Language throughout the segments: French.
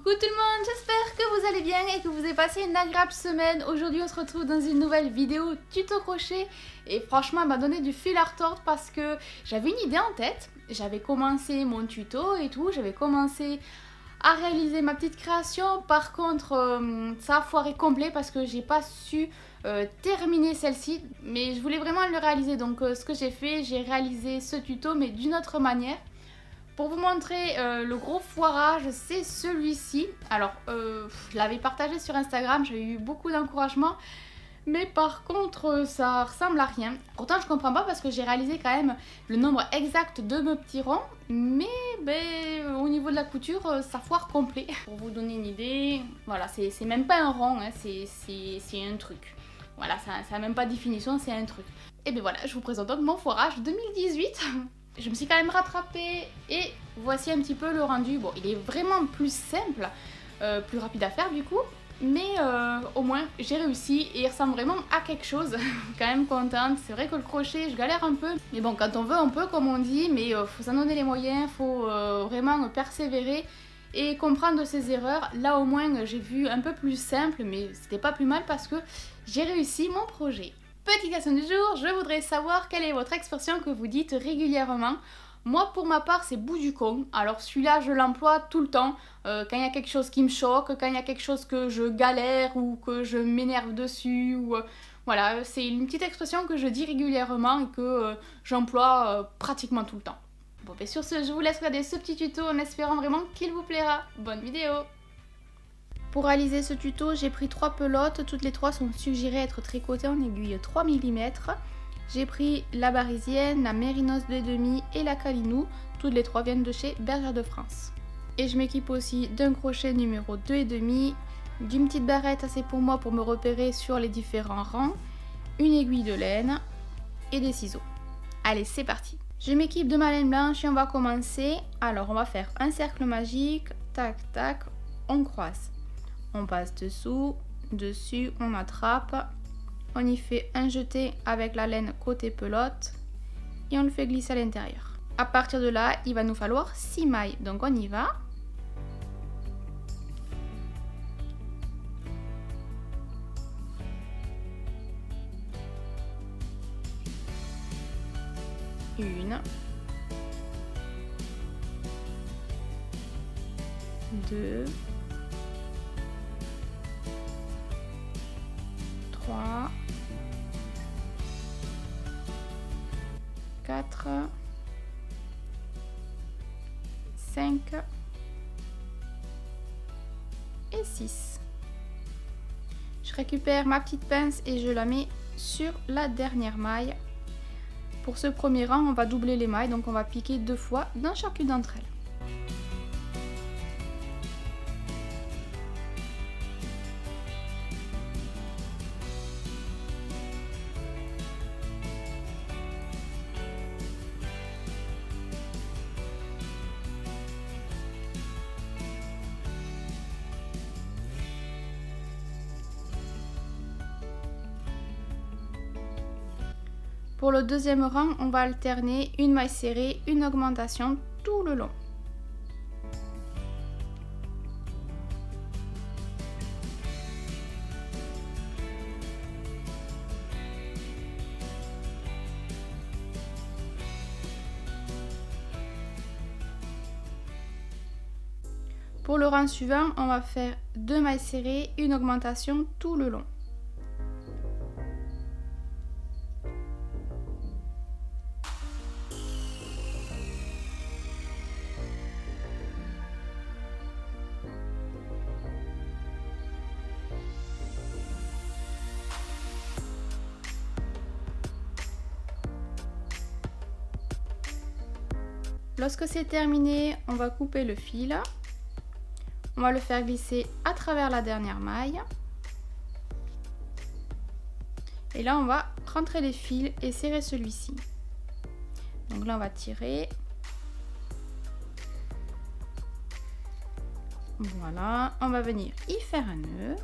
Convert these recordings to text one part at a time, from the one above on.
Coucou tout le monde, j'espère que vous allez bien et que vous avez passé une agréable semaine. Aujourd'hui on se retrouve dans une nouvelle vidéo tuto crochet et franchement elle m'a donné du fil à retordre parce que j'avais une idée en tête. J'avais commencé mon tuto et tout, j'avais commencé à réaliser ma petite création. Par contre ça a foiré complet parce que j'ai pas su terminer celle-ci, mais je voulais vraiment le réaliser. Donc ce que j'ai fait, j'ai réalisé ce tuto mais d'une autre manière. Pour vous montrer le gros foirage, c'est celui-ci. Alors, je l'avais partagé sur Instagram, j'ai eu beaucoup d'encouragement. Mais par contre, ça ressemble à rien. Pourtant, je comprends pas parce que j'ai réalisé quand même le nombre exact de mes petits ronds. Mais au niveau de la couture, ça foire complet. Pour vous donner une idée, voilà, c'est même pas un rond, hein, c'est un truc. Voilà, ça n'a même pas de définition, c'est un truc. Et bien voilà, je vous présente donc mon foirage 2018. Je me suis quand même rattrapée et voici un petit peu le rendu. Bon, il est vraiment plus simple, plus rapide à faire du coup, mais au moins j'ai réussi et il ressemble vraiment à quelque chose. Quand même contente. C'est vrai que le crochet, je galère un peu, mais bon, quand on veut, on peut, comme on dit, mais faut s'en donner les moyens, faut vraiment persévérer et comprendre de ses erreurs. Là au moins j'ai vu un peu plus simple, mais c'était pas plus mal parce que j'ai réussi mon projet. Petite question du jour, je voudrais savoir quelle est votre expression que vous dites régulièrement. Moi pour ma part c'est bout du con, alors celui-là je l'emploie tout le temps, quand il y a quelque chose qui me choque, quand il y a quelque chose que je galère ou que je m'énerve dessus, ou voilà, c'est une petite expression que je dis régulièrement et que j'emploie pratiquement tout le temps. Bon ben sur ce, je vous laisse regarder ce petit tuto en espérant vraiment qu'il vous plaira. Bonne vidéo! Pour réaliser ce tuto, j'ai pris 3 pelotes, toutes les 3 sont suggérées être tricotées en aiguille 3 mm. J'ai pris la Barisienne, la Mérinos 2,5 et la Calinou, toutes les 3 viennent de chez Bergère de France. Et je m'équipe aussi d'un crochet numéro 2,5, d'une petite barrette assez pour moi pour me repérer sur les différents rangs, une aiguille de laine et des ciseaux. Allez, c'est parti! Je m'équipe de ma laine blanche et on va commencer. Alors on va faire un cercle magique, tac tac, on croise. On passe dessous, dessus, on attrape, on y fait un jeté avec la laine côté pelote et on le fait glisser à l'intérieur. À partir de là, il va nous falloir 6 mailles, donc on y va. Une, 2, 3, 4, 5 et 6. Je récupère ma petite pince et je la mets sur la dernière maille. Pour ce premier rang, on va doubler les mailles, donc on va piquer 2 fois dans chacune d'entre elles. Pour le deuxième rang, on va alterner une maille serrée, une augmentation tout le long. Pour le rang suivant, on va faire 2 mailles serrées, une augmentation tout le long. Lorsque c'est terminé, on va couper le fil. On va le faire glisser à travers la dernière maille. Et là, on va rentrer les fils et serrer celui-ci. Donc là, on va tirer. Voilà, on va venir y faire un nœud.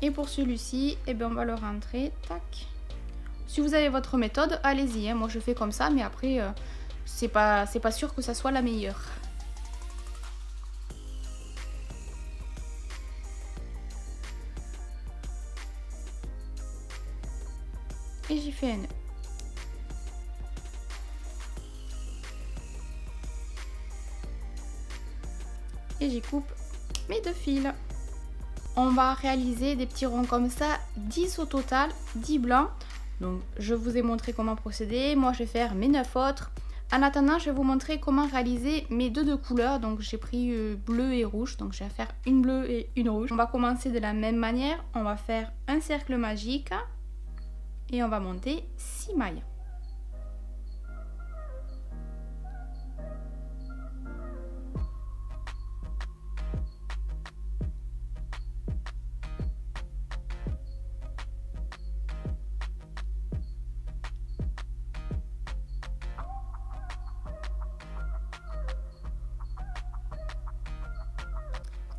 Et pour celui-ci, eh bien, on va le rentrer, tac. Si vous avez votre méthode, allez-y, hein. Moi je fais comme ça, mais après c'est pas sûr que ça soit la meilleure. Et j'y fais un nœud. Et j'y coupe mes 2 fils. On va réaliser des petits ronds comme ça, 10 au total, 10 blancs. Donc je vous ai montré comment procéder, moi je vais faire mes 9 autres. En attendant, je vais vous montrer comment réaliser mes 2 de couleurs. Donc j'ai pris bleu et rouge, donc je vais faire une bleue et une rouge. On va commencer de la même manière, on va faire un cercle magique et on va monter 6 mailles.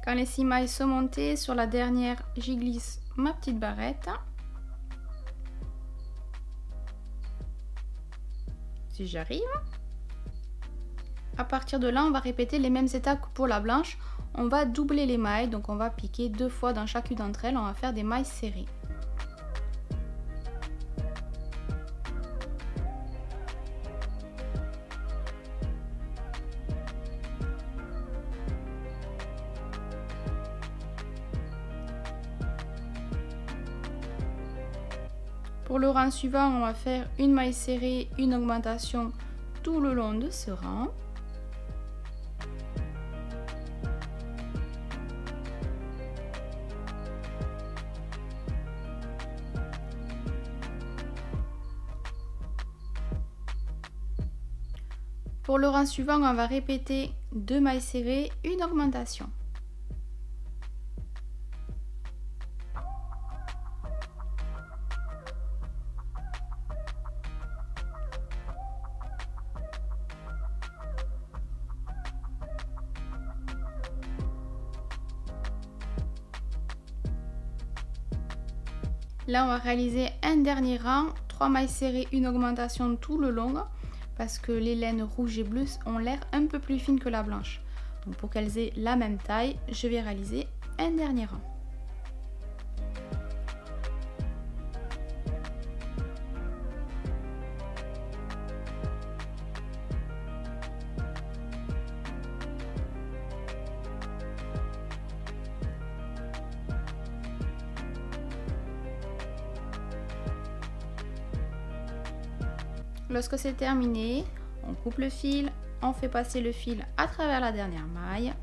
Quand les 6 mailles sont montées, sur la dernière, j'y glisse ma petite barrette. Si j'arrive. À partir de là, on va répéter les mêmes étapes que pour la blanche. On va doubler les mailles, donc on va piquer 2 fois dans chacune d'entre elles. On va faire des mailles serrées. Pour le rang suivant, on va faire une maille serrée, une augmentation tout le long de ce rang. Pour le rang suivant, on va répéter 2 mailles serrées, une augmentation. Là, on va réaliser un dernier rang, 3 mailles serrées, une augmentation tout le long, parce que les laines rouges et bleues ont l'air un peu plus fines que la blanche. Donc pour qu'elles aient la même taille, je vais réaliser un dernier rang. Lorsque c'est terminé, on coupe le fil, on fait passer le fil à travers la dernière maille.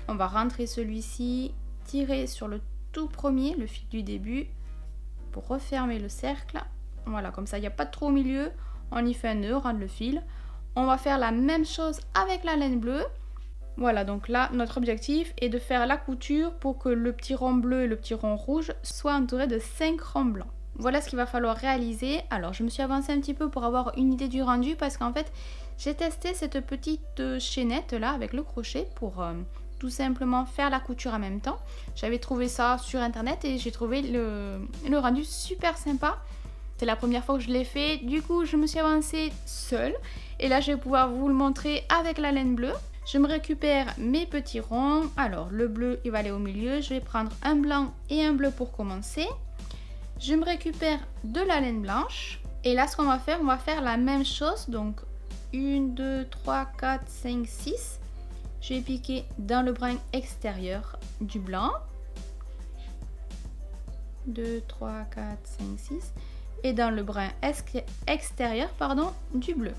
On va rentrer celui-ci, tirer sur le tout premier, le fil du début, pour refermer le cercle. Voilà, comme ça il n'y a pas de trou au milieu. On y fait un nœud, on rentre le fil. On va faire la même chose avec la laine bleue. Voilà, donc là, notre objectif est de faire la couture pour que le petit rond bleu et le petit rond rouge soient entourés de 5 ronds blancs. Voilà ce qu'il va falloir réaliser. Alors je me suis avancée un petit peu pour avoir une idée du rendu parce qu'en fait j'ai testé cette petite chaînette là avec le crochet pour tout simplement faire la couture en même temps. J'avais trouvé ça sur internet et j'ai trouvé le rendu super sympa. C'est la première fois que je l'ai fait, du coup je me suis avancée seule et là je vais pouvoir vous le montrer avec la laine bleue. Je me récupère mes petits ronds. Alors le bleu il va aller au milieu, je vais prendre un blanc et un bleu pour commencer. Je me récupère de la laine blanche et là ce qu'on va faire, on va faire la même chose. Donc 1, 2, 3, 4, 5, 6. Je vais piquer dans le brin extérieur du blanc. 2, 3, 4, 5, 6. Et dans le brin extérieur du bleu.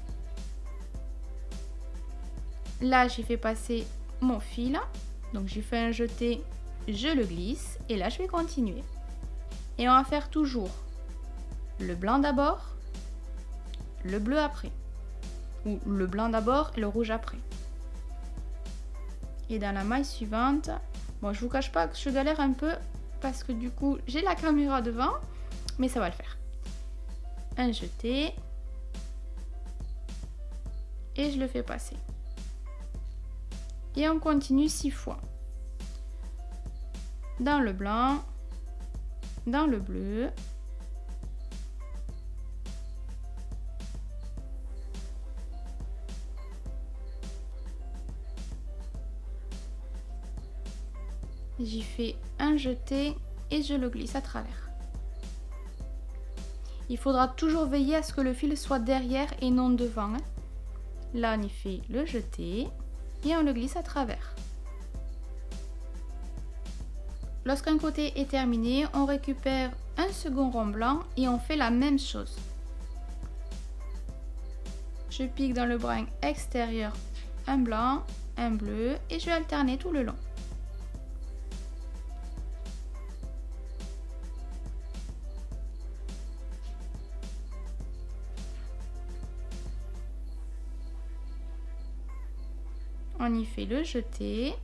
Là j'ai fait passer mon fil. Donc j'ai fait un jeté, je le glisse et là je vais continuer. Et on va faire toujours le blanc d'abord, le bleu après. Ou le blanc d'abord et le rouge après. Et dans la maille suivante, bon je vous cache pas que je galère un peu parce que du coup j'ai la caméra devant, mais ça va le faire. Un jeté. Et je le fais passer. Et on continue 6 fois. Dans le blanc. Dans le bleu, J'y fais un jeté et je le glisse à travers. Il faudra toujours veiller à ce que le fil soit derrière et non devant. Là, on y fait le jeté et on le glisse à travers. Lorsqu'un côté est terminé, on récupère un second rond blanc et on fait la même chose. Je pique dans le brin extérieur un blanc, un bleu et je vais alterner tout le long. On y fait le jeté.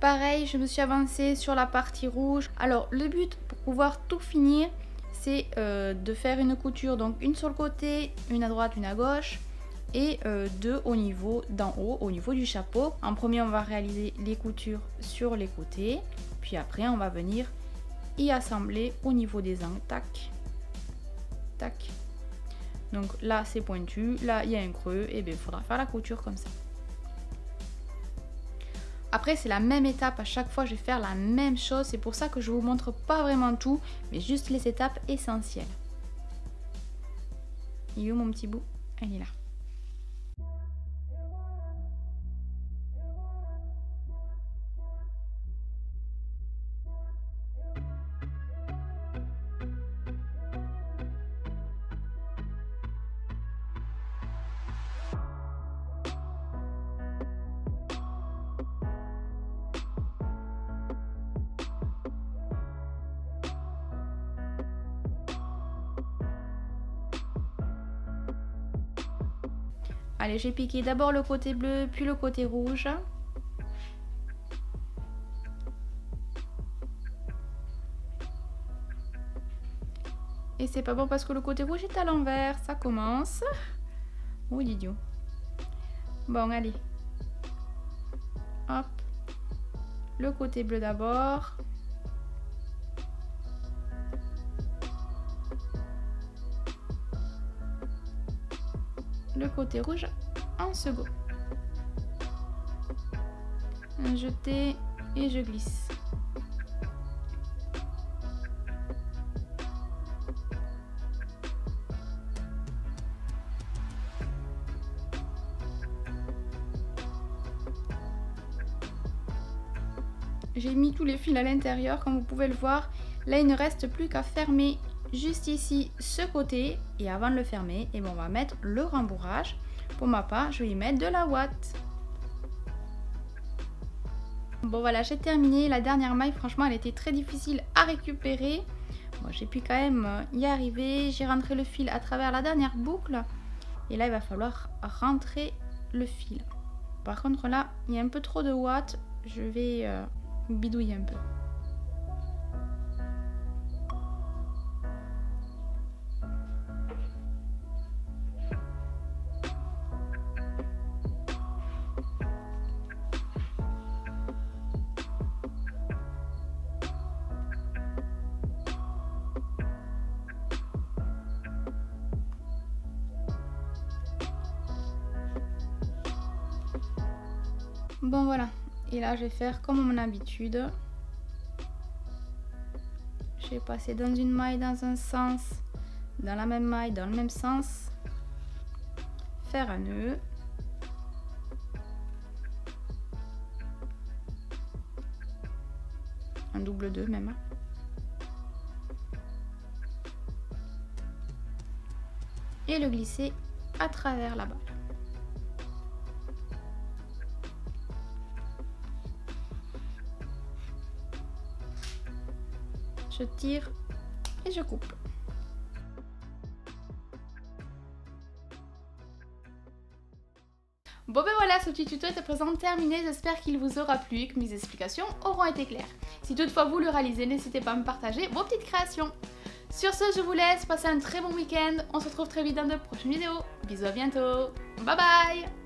Pareil, je me suis avancée sur la partie rouge. Alors le but pour pouvoir tout finir, c'est de faire une couture, donc une sur le côté, une à droite, une à gauche et deux au niveau d'en haut, au niveau du chapeau. En premier, on va réaliser les coutures sur les côtés, puis après on va venir y assembler au niveau des angles. Tac, tac. Donc là c'est pointu, là il y a un creux, et bien il faudra faire la couture comme ça. Après c'est la même étape à chaque fois, je vais faire la même chose, c'est pour ça que je vous montre pas vraiment tout, mais juste les étapes essentielles. Il est où mon petit bout? Il est là. Allez, j'ai piqué d'abord le côté bleu, puis le côté rouge. Et c'est pas bon parce que le côté rouge est à l'envers, ça commence. Oh, l'idiot. Bon, allez. Hop. Le côté bleu d'abord. Le côté rouge en second. Un jeté et je glisse. J'ai mis tous les fils à l'intérieur comme vous pouvez le voir. Là il ne reste plus qu'à fermer juste ici ce côté, et avant de le fermer, et bon, on va mettre le rembourrage. Pour ma part, je vais y mettre de la ouate. Bon voilà, j'ai terminé. La dernière maille, franchement, elle était très difficile à récupérer. Bon, j'ai pu quand même y arriver. J'ai rentré le fil à travers la dernière boucle, et là il va falloir rentrer le fil. Par contre là, il y a un peu trop de ouate. Je vais bidouiller un peu. Bon voilà, et là je vais faire comme mon habitude. Je vais passer dans une maille dans un sens, dans la même maille dans le même sens, faire un nœud, un double 2 même, et le glisser à travers la balle. Je tire et je coupe. Bon ben voilà, ce petit tuto est à présent terminé, j'espère qu'il vous aura plu et que mes explications auront été claires. Si toutefois vous le réalisez, n'hésitez pas à me partager vos petites créations. Sur ce, je vous laisse, passez un très bon week-end, on se retrouve très vite dans de prochaines vidéos. Bisous, à bientôt, bye bye.